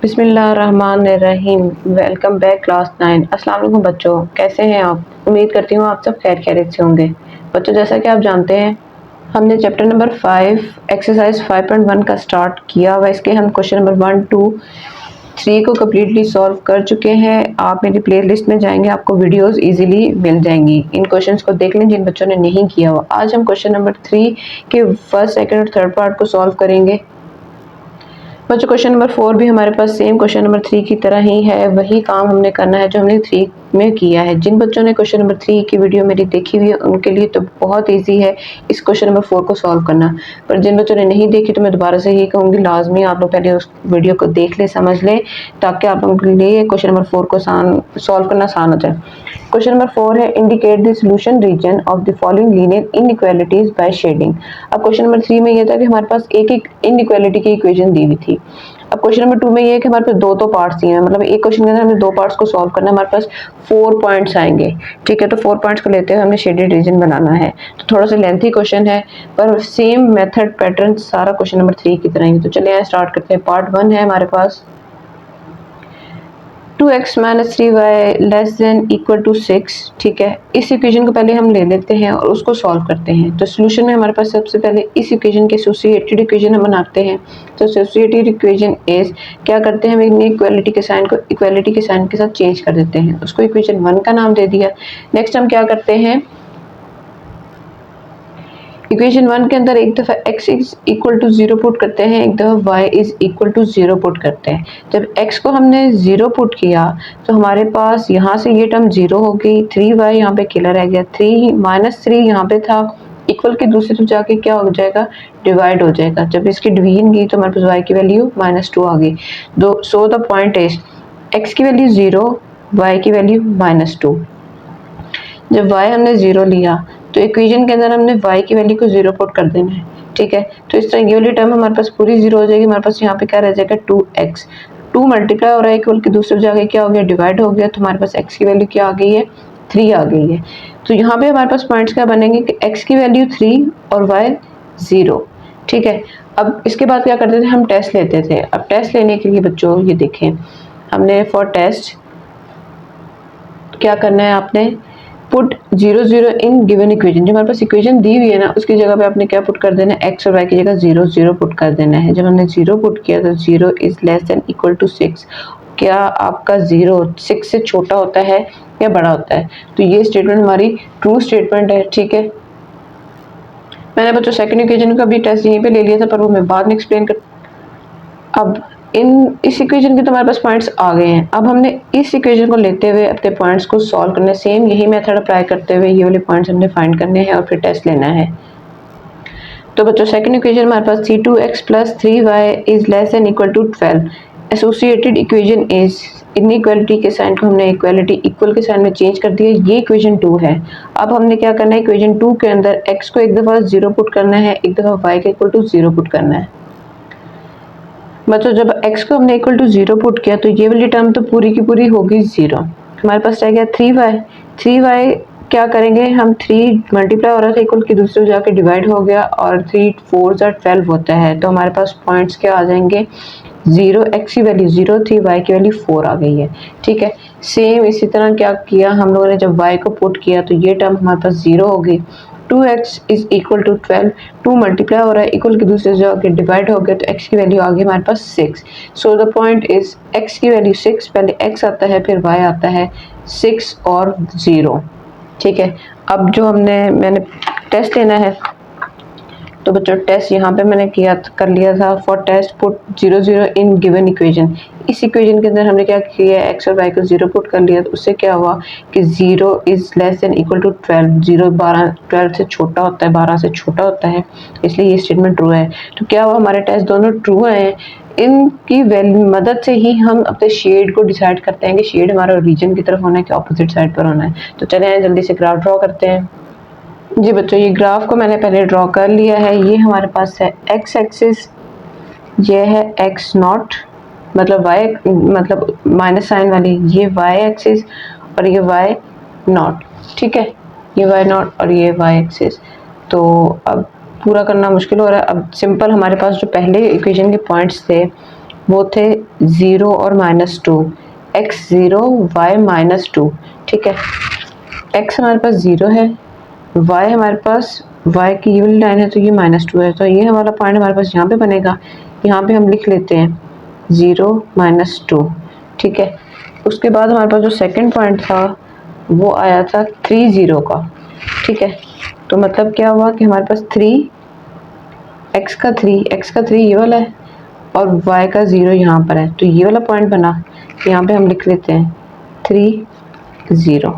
बिस्मिल्लाहिर्रहमानिर्रहीम। Welcome back class 9। अस्सलाम वालेकुम बच्चों, कैसे हैं आप? उम्मीद करती हूँ आप सब खैरियत से होंगे। बच्चों, जैसा कि आप जानते हैं हमने चैप्टर नंबर 5 एक्सरसाइज 5.1 का स्टार्ट किया हुआ। इसके हम क्वेश्चन नंबर 1, 2, 3 को कम्प्लीटली सॉल्व कर चुके हैं। आप मेरी प्ले लिस्ट में जाएंगे, आपको वीडियोस इजीली मिल जाएंगी। इन क्वेश्चंस को देख लें जिन बच्चों ने नहीं किया हुआ। आज हम क्वेश्चन नंबर 3 के फर्स्ट, सेकंड और थर्ड पार्ट को सॉल्व करेंगे। बच्चों, क्वेश्चन नंबर 4 भी हमारे पास सेम क्वेश्चन नंबर 3 की तरह ही है। वही काम हमने करना है जो हमने 3 में किया है। जिन बच्चों ने क्वेश्चन नंबर 3 की वीडियो मेरी देखी हुई है उनके लिए तो बहुत इजी है इस क्वेश्चन नंबर 4 को सॉल्व करना। पर जिन बच्चों ने नहीं देखी तो मैं दोबारा से ही कहूँगी, लाजमी आप लोग पहले उस वीडियो को देख लें, समझ लें, ताकि आप लोगों के लिए क्वेश्चन नंबर 4 को सॉल्व करना आसान हो जाए। क्वेश्चन नंबर 4 है, indicate the solution region of the following linear inequalities by shading. अब क्वेश्चन नंबर 3 में ये था कि हमारे पास एक एक इनइक्वालिटी की इक्वेशन दी हुई थी। अब क्वेश्चन नंबर 2 में ये है कि हमारे पास दो पार्ट्स दिए हैं, मतलब एक क्वेश्चन के अंदर हमें दो पार्ट्स को सॉल्व करना है। हमारे पास 4 पॉइंट्स आएंगे, ठीक है। तो 4 पॉइंट्स को लेते हुए हमने शेडेड रीजन बनाना है। तो थोड़ा सा लेंथी क्वेश्चन है पर सेम मेथड पैटर्न सारा क्वेश्चन नंबर 3 की तरह ही। तो चलिए स्टार्ट करते हैं। पार्ट 1 है हमारे पास 2x - 3y less than equal to 6, ठीक है। इस इक्वेशन को पहले हम ले लेते हैं और उसको सॉल्व करते हैं। तो सोल्यूशन में हमारे पास सबसे पहले इस इक्वेशन के एसोसिएटेड इक्वेशन हम बनाते हैं। तो एसोसिएटेड इक्वेशन इज, क्या करते हैं, हम इनइक्वालिटी के साइन को इक्वालिटी के साइन के साथ चेंज कर देते हैं, उसको इक्वेशन 1 का नाम दे दिया। नेक्स्ट हम क्या करते हैं, इक्वेशन 1 के अंदर एक दफ़ा x is equal to 0 put करते हैं, एक दफ़ा y is equal to 0 put करते हैं। जब x को हमने 0 पुट किया तो हमारे पास यहाँ से ये टर्म 0 हो गई, 3y यहाँ पे किलर रह गया, 3 यहाँ पे था, इक्वल के दूसरी तरफ जाके क्या हो जाएगा, डिवाइड हो जाएगा। जब इसकी डिवीजन की तो हमारे पास y की वैल्यू -2 आ गई। So the point is x की वैल्यू 0, y की वैल्यू -2। जब y हमने 0 लिया तो इक्वेशन के अंदर हमने y की वैल्यू को 0 पुट कर देना है, ठीक है। तो इस तरह ये वाली टर्म हमारे पास पूरी 0 हो जाएगी। हमारे पास यहाँ पे क्या रह जाएगा, 2x, 2 मल्टीप्लाई हो रहा है, इक्वल की दूसरी जगह क्या हो गया, डिवाइड हो गया। तो हमारे पास x की वैल्यू क्या आ गई है, 3 आ गई है। तो यहाँ पे हमारे पास पॉइंट्स क्या बनेंगे कि x की वैल्यू 3 और y 0, ठीक है। अब इसके बाद क्या करते थे, हम टेस्ट लेते थे। अब टेस्ट लेने के लिए बच्चों ये देखें, हमने फॉर टेस्ट क्या करना है, आपने पुट 0 0 इन गिवन इक्वेशन। जो हमारे पास इक्वेशन दी हुई है ना, उसकी जगह पे आपने क्या पुट कर देना है, x और y की जगह 0 0 पुट कर देना है। जब हमने 0 पुट किया तो 0 is less than equal to 6। क्या आपका 0 6 से छोटा होता है या बड़ा होता है? तो ये स्टेटमेंट हमारी ट्रू स्टेटमेंट है, ठीक है। मैंने बच्चों सेकंड इक्वेशन का भी टेस्ट यहीं पे ले लिया था, पर वो मैं बाद में एक्सप्लेन कर। अब इस इक्वेशन के तो हमारे पास पॉइंट्स आ गए हैं। अब हमने इस इक्वेशन को लेते हुए अपने पॉइंट्स को सॉल्व करना है। सेम यही मेथड अप्लाई करते हुए ये वाले पॉइंट्स हमने फाइंड करने हैं और फिर टेस्ट लेना है। तो बच्चों सेकंड इक्वेशन हमारे पास 3x + 3y is less than equal to 12। Associated equation is, inequality के साइन को हमने इक्वालिटी इक्वल के साइन में चेंज कर दिया। ये इक्वेशन 2 है। अब हमने क्या करना है, इक्वेशन 2 के अंदर x को एक दफ़ा 0 पुट करना है, एक दफ़ा y के इक्वल टू 0 पुट करना है। मतलब जब x को हमने इक्वल टू 0 पुट किया तो ये वाली टर्म तो पूरी की पूरी होगी 0। हमारे पास रह गया 3y क्या करेंगे हम, 3 मल्टीप्लाई हो रहा था, इक्वल की दूसरे जाके डिवाइड हो गया और 3 4 12 होता है। तो हमारे पास पॉइंट्स क्या आ जाएंगे, 0, x की वैल्यू 0 थी, y की वैल्यू 4 आ गई है, ठीक है। सेम इसी तरह क्या किया हम लोगों ने, जब y को पुट किया तो ये टर्म हमारे पास 0 हो गई। 2x is equal to 12, 2 multiply हो रहा है, इक्वल की दूसरे जगह डिवाइड हो गया तो x की वैल्यू आ गई हमारे पास 6। So the point is x की वैल्यू 6, पहले x आता है फिर y आता है, 6 और 0, ठीक है। अब जो मैंने टेस्ट लेना है, तो बच्चों टेस्ट यहाँ पे मैंने कर लिया था। For test put 0 0 in given equation. इस इक्वेशन के अंदर हमने क्या किया, x और y को 0 पुट कर लिया। तो उससे क्या हुआ कि 0 is less than equal to 12। 0 12 से छोटा होता है, 12 से छोटा होता है, इसलिए ये स्टेटमेंट ट्रू है। तो क्या हुआ, हमारे टेस्ट दोनों ट्रू हैं। इनकी मदद से ही हम अपने शेड को डिसाइड करते हैं कि शेड हमारा रीजन की तरफ होना है कि ऑपोजिट साइड पर होना है। तो चलें जल्दी से ग्राफ ड्रॉ करते हैं। जी बच्चों, ये ग्राफ को मैंने पहले ड्रॉ कर लिया है। ये हमारे पास है x एक्सिस, ये है x0 मतलब y मतलब माइनस साइन वाली, ये y एक्सिस और ये y0, ठीक है। ये y0 और ये y एक्सिस। तो अब पूरा करना मुश्किल हो रहा है। अब सिंपल हमारे पास जो पहले इक्वेशन के पॉइंट्स थे वो थे 0 और -2, x 0 y -2। ठीक है, x हमारे पास 0 है, y हमारे पास y की ये वाली लाइन है तो ये -2 है, तो ये हमारा पॉइंट हमारे पास यहाँ पे बनेगा। यहाँ पे हम लिख लेते हैं 0 -2। ठीक है, उसके बाद हमारे पास जो सेकंड पॉइंट था वो आया था 3 0 का। ठीक है, तो मतलब क्या हुआ कि हमारे पास 3 x का 3 ये वाला है और y का 0 यहाँ पर है, तो ये वाला पॉइंट बना। यहाँ पे हम लिख लेते हैं 3 0।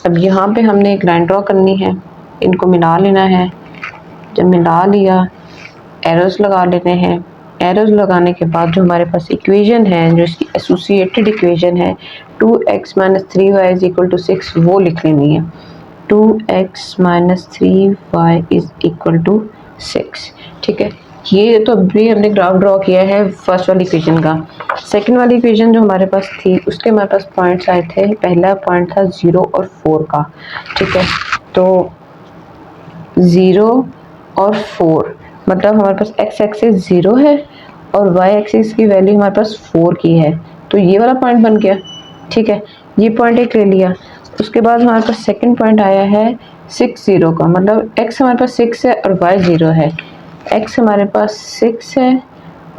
अब यहाँ पे हमने एक लाइन ड्रॉ करनी है, इनको मिला लेना है। जब मिला लिया एरोस लगा लेने हैं। एरोस लगाने के बाद जो हमारे पास इक्वेशन है, जो इसकी एसोसिएटेड इक्वेशन है 2x - 3y = 6, वो लिख लेनी है। 2x - 3y = 6। ठीक है, ये तो अभी हमने ग्राफ ड्रॉ किया है फर्स्ट वाली इक्वेशन का। सेकंड वाली इक्वेशन जो हमारे पास थी उसके हमारे पास पॉइंट्स आए थे। पहला पॉइंट था 0 और 4 का। ठीक है, तो 0 और 4 मतलब हमारे पास x एक्सिस 0 है और y एक्सिस की वैल्यू हमारे पास 4 की है, तो ये वाला पॉइंट बन गया। ठीक है, ये पॉइंट एक ले लिया। उसके बाद हमारे पास सेकंड पॉइंट आया है 6 0 का, मतलब x हमारे पास 6 है और y 0 है। x हमारे पास 6 है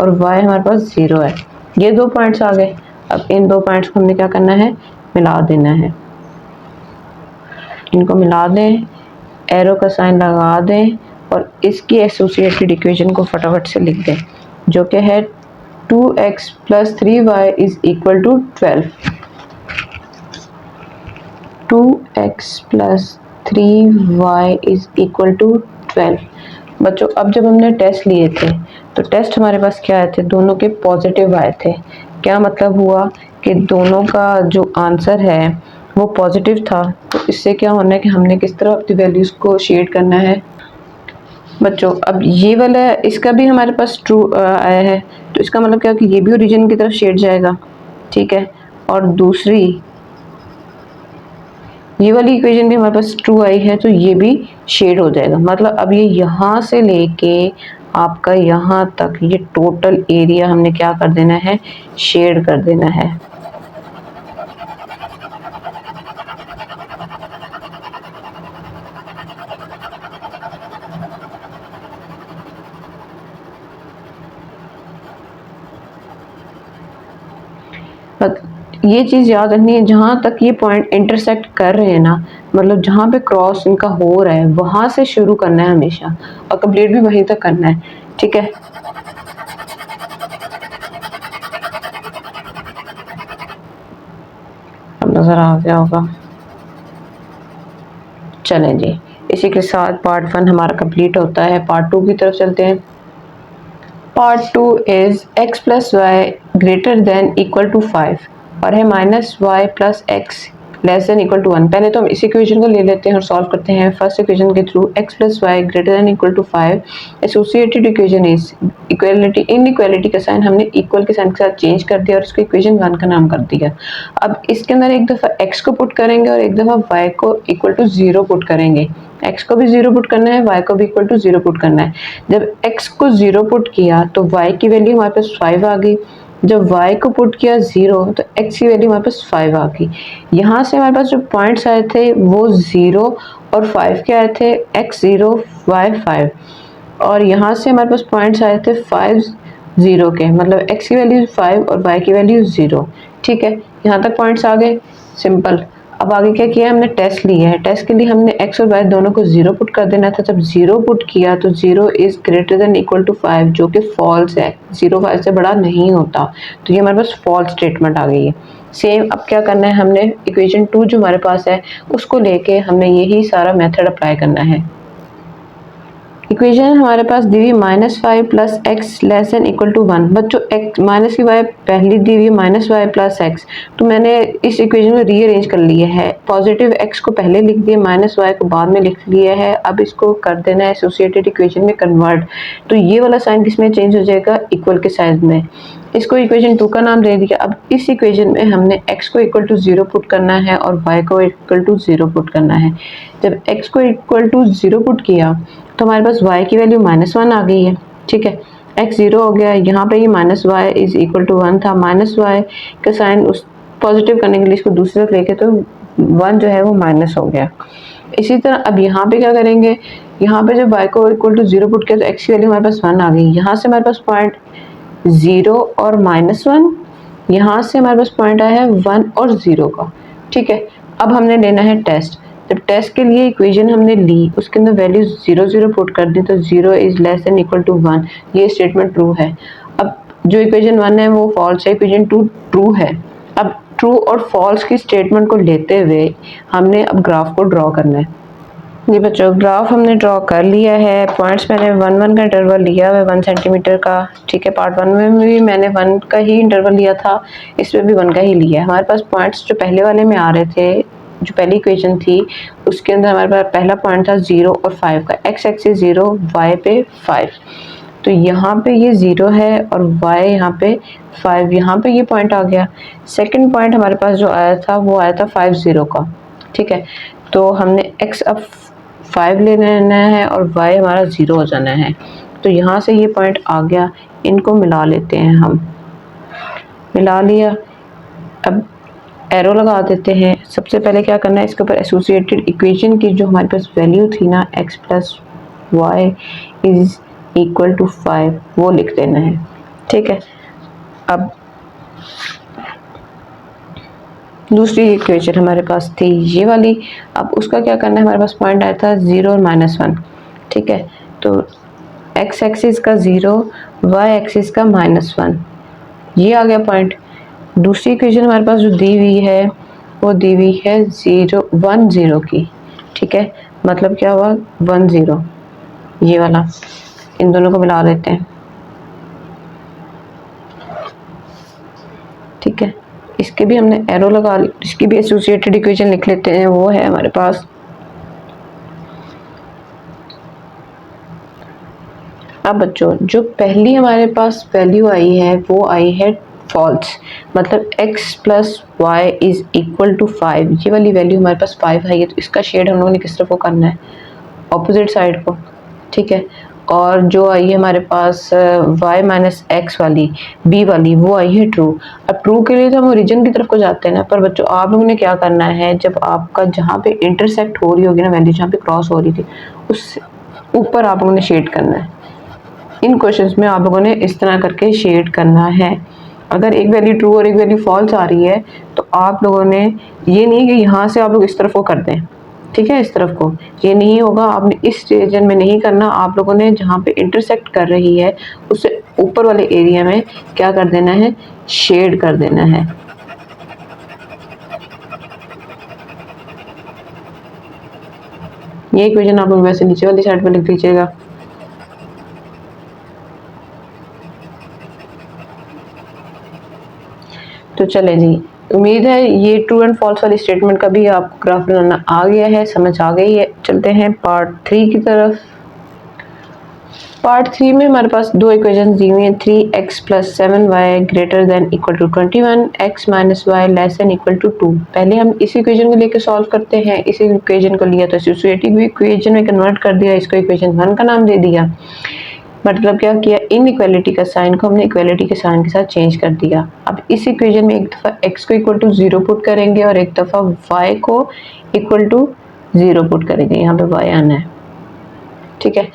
और y हमारे पास 0 है। ये दो पॉइंट्स आ गए। अब इन दो पॉइंट्स को हमने क्या करना है, मिला देना है। इनको मिला दें, एरो का साइन लगा दें और इसकी एसोसिएटेड इक्वेशन को फटाफट से लिख दें, जो कि है 2x + 3y = 12। 2x + 3y = 12। बच्चों, अब जब हमने टेस्ट लिए थे तो टेस्ट हमारे पास क्या आए थे, दोनों के पॉजिटिव आए थे। क्या मतलब हुआ कि दोनों का जो आंसर है वो पॉजिटिव था। तो इससे क्या होना है कि हमने किस तरह अपनी वैल्यूज़ को शेड करना है। बच्चों, अब ये वाला इसका भी हमारे पास ट्रू आया है, तो इसका मतलब क्या कि ये भी ओरिजिन की तरफ शेड जाएगा। ठीक है, और दूसरी ये वाली इक्वेशन भी हमारे पास ट्रू आई है, तो ये भी शेड हो जाएगा। मतलब अब ये यहाँ से लेके आपका यहाँ तक ये टोटल एरिया हमने क्या कर देना है, शेड कर देना है। ये चीज़ याद रखनी है, जहाँ तक ये पॉइंट इंटरसेक्ट कर रहे हैं ना, मतलब जहाँ पे क्रॉस इनका हो रहा है वहाँ से शुरू करना है हमेशा और कंप्लीट भी वहीं तक करना है। ठीक है, अब नज़र आ गया होगा। चलें जी, इसी के साथ पार्ट 1 हमारा कंप्लीट होता है। पार्ट 2 की तरफ चलते हैं। पार्ट 2 इज़ x + y > 5 और है -y + x < 1। पहले तो हम इस इक्वेशन को ले लेते हैं और सॉल्व करते हैं फर्स्ट इक्वेशन के through. x + y > 5 associated equation is equality. Inequality का साइन हमने इक्वल के साइन के साथ चेंज कर दिया और इसको इक्वेशन 1 का नाम कर दिया। अब इसके अंदर एक दफ़ा x को पुट करेंगे और एक दफ़ा y को = 0 पुट करेंगे। x को भी 0 पुट करना है, y को भी = 0 पुट करना है। जब x को 0 पुट किया तो y की वैल्यू हमारे पास 5 आ गई। जब y को पुट किया 0 तो x की वैल्यू हमारे पास 5 आ गई। यहाँ से हमारे पास जो पॉइंट्स आए थे वो 0 और 5 के आए थे, x 0 y 5। और यहाँ से हमारे पास पॉइंट्स आए थे 5 0 के, मतलब x की वैल्यू 5 और y की वैल्यू 0। ठीक है, यहाँ तक पॉइंट्स आ गए, सिंपल। अब आगे क्या किया, हमने टेस्ट लिया है। टेस्ट के लिए हमने x और y दोनों को 0 पुट कर देना था। जब 0 पुट किया तो 0 इज़ > 5, जो कि फॉल्स है। 0 5 से बड़ा नहीं होता, तो ये हमारे पास फॉल्स स्टेटमेंट आ गई है। सेम अब क्या करना है, हमने इक्वेशन 2 जो हमारे पास है उसको लेके हमने यही सारा मेथड अप्लाई करना है। इक्वेशन हमारे पास दी हुई -5 + x < 1। बच्चों, x माइनस की y पहली दी हुई -y + x, तो मैंने इस इक्वेशन में रीअरेंज कर लिया है। पॉजिटिव x को पहले लिख दिया, -y को बाद में लिख लिया है। अब इसको कर देना है एसोसिएटेड इक्वेशन में कन्वर्ट, तो ये वाला साइन किस में चेंज हो जाएगा, इक्वल के साइड में। इसको इक्वेशन 2 का नाम दे दिया। अब इस इक्वेशन में हमने x को = 0 पुट करना है और y को = 0 पुट करना है। जब x को = 0 पुट किया तो हमारे पास y की वैल्यू -1 आ गई है। ठीक है, x 0 हो गया, यहाँ पे ये minus Y is equal to 1 था, माइनस वाई का साइन उस पॉजिटिव करने के लिए इसको दूसरी तरफ लेके तो 1 जो है वो माइनस हो गया। इसी तरह अब यहाँ पे क्या करेंगे, यहाँ पे जब y को इक्वल टू 0 पुट किया तो x की वैल्यू हमारे पास 1 आ गई, यहाँ से हमारे पास पॉइंट 0 और -1, यहाँ से हमारे पास पॉइंट आया है 1 और 0 का। ठीक है, अब हमने लेना है टेस्ट। जब टेस्ट के लिए इक्वेशन हमने ली उसके अंदर वैल्यू 0 0 पुट कर दी तो 0 is less than equal to 1, ये स्टेटमेंट ट्रू है। अब जो इक्वेशन 1 है वो फॉल्स है, इक्वेशन 2 ट्रू है। अब ट्रू और फॉल्स की स्टेटमेंट को लेते हुए हमने अब ग्राफ को ड्रॉ करना है। जी बच्चों, ग्राफ हमने ड्रॉ कर लिया है। पॉइंट्स मैंने 1 का इंटरवल लिया है 1 सेंटीमीटर का। ठीक है, पार्ट 1 में भी मैंने 1 का ही इंटरवल लिया था, इसमें भी 1 का ही लिया है। हमारे पास पॉइंट्स जो पहले वाले में आ रहे थे, जो पहली इक्वेशन थी उसके अंदर हमारे पास पहला पॉइंट था 0 और 5 का, x एक्सिस 0 y पे 5, तो यहाँ पे ये 0 है और y यहाँ पे 5, यहाँ पे ये पॉइंट आ गया। सेकंड पॉइंट हमारे पास जो आया था वो आया था 5 0 का। ठीक है, तो हमने x अब 5 ले लेना है और y हमारा 0 हो जाना है, तो यहाँ से ये पॉइंट आ गया, इनको मिला लेते हैं हम। मिला लिया, अब एरो लगा देते हैं। सबसे पहले क्या करना है, इसके ऊपर एसोसिएटेड इक्वेशन की जो हमारे पास वैल्यू थी ना x plus Y is equal to 5, वो लिख देना है। ठीक है, अब दूसरी इक्वेशन हमारे पास थी ये वाली, अब उसका क्या करना है, हमारे पास पॉइंट आया था 0 और -1। ठीक है, तो x एक्सिस का 0, y एक्सिस का -1, ये आ गया पॉइंट। दूसरी इक्वेशन हमारे पास जो दी हुई है वो दी हुई है 0 1 0 की। ठीक है, मतलब क्या हुआ 1 0, ये वाला, इन दोनों को मिला देते हैं। ठीक है, इसके भी हमने एरो लगा ली, इसकी भी एसोसिएटेड इक्वेशन लिख लेते हैं, वो है हमारे पास। अब बच्चों, जो पहली हमारे पास वैल्यू आई है वो आई है फॉल्स, मतलब x plus Y is equal to 5, ये वाली वैल्यू हमारे पास 5 आई है, तो इसका शेड हम लोगों ने किस तरफ को करना है, ऑपोजिट साइड को। ठीक है, और जो आई है हमारे पास y माइनस एक्स वाली b वाली, वो आई है ट्रू। अब ट्रू के लिए तो हम ओरिजिन की तरफ को जाते हैं ना, पर बच्चों आप लोगों ने क्या करना है, जब आपका जहाँ पे इंटरसेक्ट हो रही होगी ना वैल्यू, जहाँ पे क्रॉस हो रही थी उस ऊपर आप लोगों ने शेड करना है। इन क्वेश्चंस में आप लोगों ने इस तरह करके शेड करना है। अगर एक वैल्यू ट्रू और एक वैल्यू फॉल्स आ रही है तो आप लोगों ने, ये नहीं कि यहाँ से आप लोग इस तरफ को कर दें, ठीक है, इस तरफ को, ये नहीं होगा, आपने इस रीजन में नहीं करना। आप लोगों ने जहाँ पे इंटरसेक्ट कर रही है उससे ऊपर वाले एरिया में क्या कर देना है, शेड कर देना है। ये इक्वेशन आप लोग वैसे नीचे वाली साइड पे लिख दीजिएगा। तो चले जी, उम्मीद है ये ट्रू एंड फॉल्स वाली स्टेटमेंट का भी आपको ग्राफ बनाना आ गया है, समझ आ गई है। चलते हैं पार्ट 3 की तरफ। पार्ट 3 में हमारे पास दो इक्वेशन दी हुई हैं, 3x plus 7y greater than equal to 21, x minus Y less than equal to 2। पहले हम इस इक्वेशन को लेकर सॉल्व करते हैं। इस इक्वेशन को लिया तो एसोसिएटिव इक्वेशन में कन्वर्ट कर दिया, इसको इक्वेशन 1 का नाम दे दिया। मतलब क्या किया, इनइक्वालिटी का साइन को हमने इक्वालिटी के साइन के साथ चेंज कर दिया। अब इस इक्वेशन में एक दफ़ा x को इक्वल टू 0 पुट करेंगे और एक दफ़ा y को इक्वल टू 0 पुट करेंगे, यहाँ पे y आना है। ठीक है,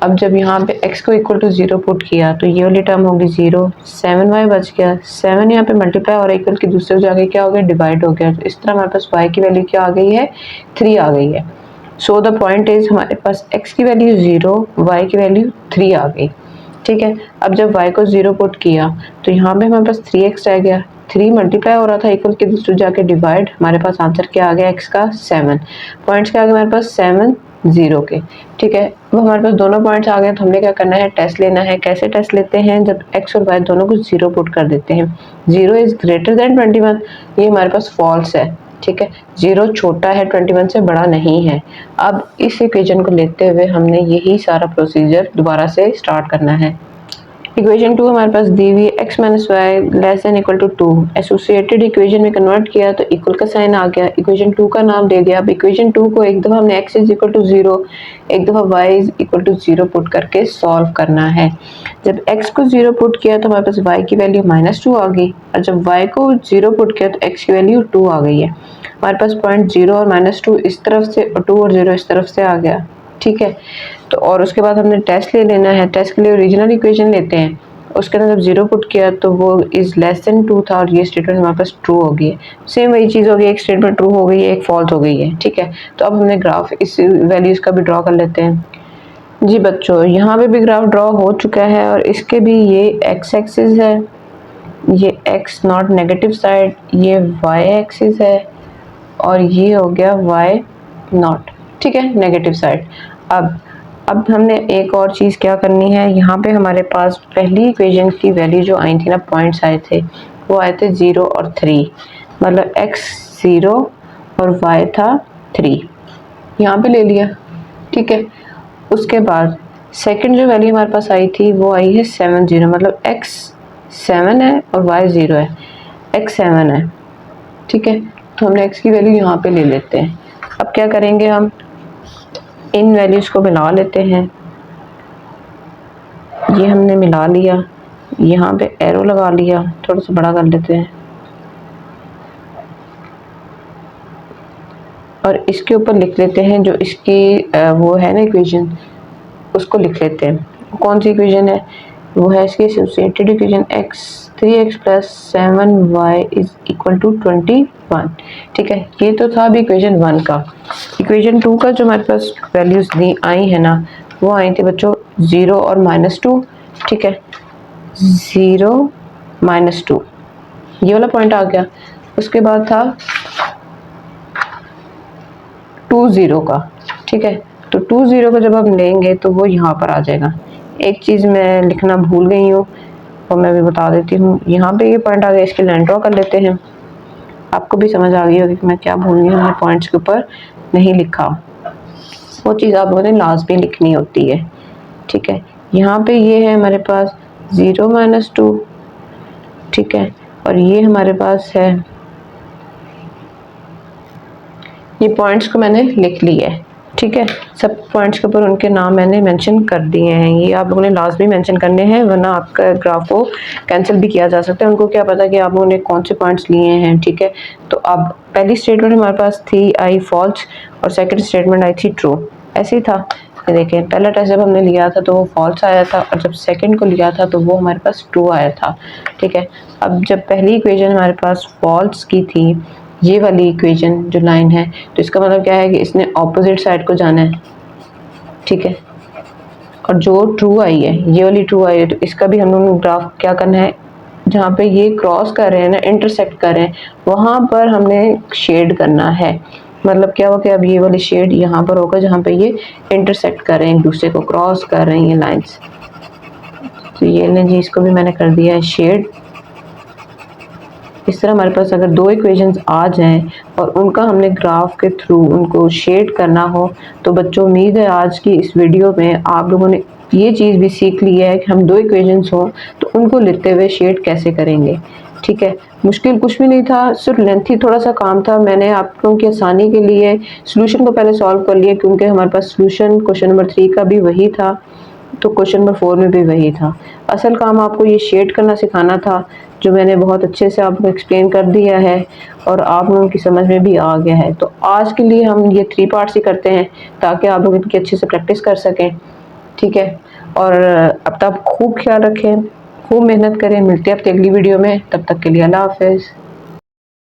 अब जब यहाँ पे x को इक्वल टू 0 पुट किया तो ये वाली टर्म होगी 0, 7y बच गया, 7 यहाँ पे मल्टीप्लाई और इक्वल की दूसरे जाके क्या हो गया, डिवाइड हो गया। तो इस तरह हमारे पास y की वैल्यू क्या आ गई है, 3 आ गई है। सो द पॉइंट इज हमारे पास x की वैल्यू 0, y की वैल्यू 3 आ गई। ठीक है, अब जब y को 0 पुट किया तो यहाँ पे हमारे पास 3x रह गया, 3 मल्टीप्लाई हो रहा था, इक्वल के दूसरे जाके डिवाइड, हमारे पास आंसर क्या आ गया, x का 7, पॉइंट्स क्या आ गए हमारे पास 7 0 के। ठीक है, अब हमारे पास दोनों पॉइंट्स आ गए, तो हमने क्या करना है, टेस्ट लेना है। कैसे टेस्ट लेते हैं, जब x और y दोनों को 0 पुट कर देते हैं। 0 इज ग्रेटर देन 21, ये हमारे पास फॉल्स है। ठीक है, 0 छोटा है 21 से, बड़ा नहीं है। अब इस इक्वेशन को लेते हुए हमने यही सारा प्रोसीजर दोबारा से स्टार्ट करना है। इक्वेशन 2 हमारे पास दी हुई है x minus Y less than equal to 2। Associated equation में कन्वर्ट किया तो इक्वल का साइन आ गया, इक्वेशन 2 का नाम दे दिया। अब इक्वेशन 2 को एक दफ़ा हमने x इज इक्वल टू 0, एक दफ़ा y is equal to 0 put करके सॉल्व करना है। जब x को 0 पुट किया तो हमारे पास y की वैल्यू -2 आ गई, और जब y को 0 पुट किया तो x की वैल्यू 2 आ गई है। हमारे पास पॉइंट 0 और -2 इस तरफ से और 2 और 0 इस तरफ से आ गया, ठीक है। तो और उसके बाद हमने टेस्ट ले लेना है। टेस्ट के लिए ओरिजिनल इक्वेशन लेते हैं, उसके अंदर जब 0 पुट किया तो वो इज़ लेस देन 2 था, और ये स्टेटमेंट हमारे पास ट्रू हो गई है। सेम वही चीज़ हो गई, एक स्टेटमेंट ट्रू हो गई है, एक फॉल्स हो गई है, ठीक है। तो अब हमने ग्राफ इस वैल्यूज़ का भी ड्रॉ कर लेते हैं। जी बच्चों, यहाँ पे भी ग्राफ ड्रॉ हो चुका है, और इसके भी ये एक्स एक्सिस है, ये एक्स नॉट नेगेटिव साइड, ये वाई एक्सिस है, और ये हो गया वाई नॉट, ठीक है, नेगेटिव साइड। अब हमने एक और चीज़ क्या करनी है, यहाँ पे हमारे पास पहली इक्वेशन की वैल्यू जो आई थी ना, पॉइंट्स आए थे, वो आए थे 0 और 3, मतलब x 0 और y था 3, यहाँ पे ले लिया, ठीक है। उसके बाद सेकंड जो वैल्यू हमारे पास आई थी वो आई है 7 0, मतलब x 7 है और y 0 है, x 7 है, ठीक है। तो हमने x की वैल्यू यहाँ पे ले लेते हैं। अब क्या करेंगे, हम इन वैल्यूज़ को मिला लेते हैं। ये हमने मिला लिया, यहाँ पे एरो लगा लिया, थोड़ा सा बड़ा कर लेते हैं, और इसके ऊपर लिख लेते हैं जो इसकी वो है ना इक्वेशन, उसको लिख लेते हैं। कौन सी इक्वेशन है, वो है इसकी associated equation x 3x plus 7y is equal to 21, ठीक है। ये तो था अभी इक्वेशन 1 का। इक्वेशन 2 का जो हमारे पास वैल्यूज दी आई है ना, वो आई थी बच्चों 0 और -2, ठीक है, 0 -2, ये वाला पॉइंट आ गया। उसके बाद था 2 0 का, ठीक है। तो 2 0 को जब हम लेंगे तो वो यहाँ पर आ जाएगा। एक चीज़ मैं लिखना भूल गई हूँ, और मैं भी बता देती हूँ। यहाँ पे ये पॉइंट आ गया, इसकी लाइन ड्रॉ कर लेते हैं। आपको भी समझ आ गई होगी कि मैं क्या भूल गई, मैंने पॉइंट्स के ऊपर नहीं लिखा, वो चीज़ आप लोगों ने लाजमी लिखनी होती है, ठीक है। यहाँ पे ये है हमारे पास 0 -2, ठीक है, और ये हमारे पास है, ये पॉइंट्स को मैंने लिख लिया है, ठीक है। सब पॉइंट्स के ऊपर उनके नाम मैंने मेंशन कर दिए हैं। ये आप लोगों ने लाजमी मेंशन करने हैं, वरना आपका ग्राफ को कैंसिल भी किया जा सकता है। उनको क्या पता कि आप लोगों ने कौन से पॉइंट्स लिए हैं, ठीक है। तो अब पहली स्टेटमेंट हमारे पास थी आई फॉल्स, और सेकंड स्टेटमेंट आई थी ट्रू, ऐसे ही था। देखें, पहला टेस्ट जब हमने लिया था तो वो फॉल्स आया था, और जब सेकंड को लिया था तो वो हमारे पास ट्रू आया था, ठीक है। अब जब पहली इक्वेशन हमारे पास फॉल्स की थी, ये वाली इक्वेशन जो लाइन है, तो इसका मतलब क्या है कि इसने ऑपोजिट साइड को जाना है, ठीक है। और जो ट्रू आई है, ये वाली ट्रू आई है, तो इसका भी हम लोगों ने ग्राफ क्या करना है, जहाँ पे ये क्रॉस कर रहे हैं ना, इंटरसेक्ट कर रहे हैं, वहाँ पर हमने शेड करना है। मतलब क्या हो कि अब ये वाली शेड यहाँ पर होगा जहाँ पे ये इंटरसेक्ट कर रहे हैं, एक दूसरे को क्रॉस कर रहे हैं ये लाइंस। तो ये लें जी, इसको भी मैंने कर दिया है शेड। इस तरह हमारे पास अगर दो इक्वेशंस आ जाएं और उनका हमने ग्राफ के थ्रू उनको शेड करना हो, तो बच्चों उम्मीद है आज की इस वीडियो में आप लोगों ने ये चीज़ भी सीख ली है कि हम दो इक्वेशंस हों तो उनको लेते हुए शेड कैसे करेंगे, ठीक है। मुश्किल कुछ भी नहीं था, सिर्फ लेंथी थोड़ा सा काम था। मैंने आप लोगों की आसानी के लिए सोल्यूशन को पहले सॉल्व कर लिया, क्योंकि हमारे पास सोल्यूशन क्वेश्चन नंबर 3 का भी वही था, तो क्वेश्चन नंबर 4 में भी वही था। असल काम आपको ये शेड करना सिखाना था, जो मैंने बहुत अच्छे से आपको एक्सप्लेन कर दिया है और आप लोगों की समझ में भी आ गया है। तो आज के लिए हम ये 3 पार्ट्स ही करते हैं, ताकि आप लोग इनकी अच्छे से प्रैक्टिस कर सकें, ठीक है। और अब तक खूब ख्याल रखें, खूब मेहनत करें। मिलते हैं अब अगली वीडियो में, तब तक के लिए अल्लाह हाफिज़।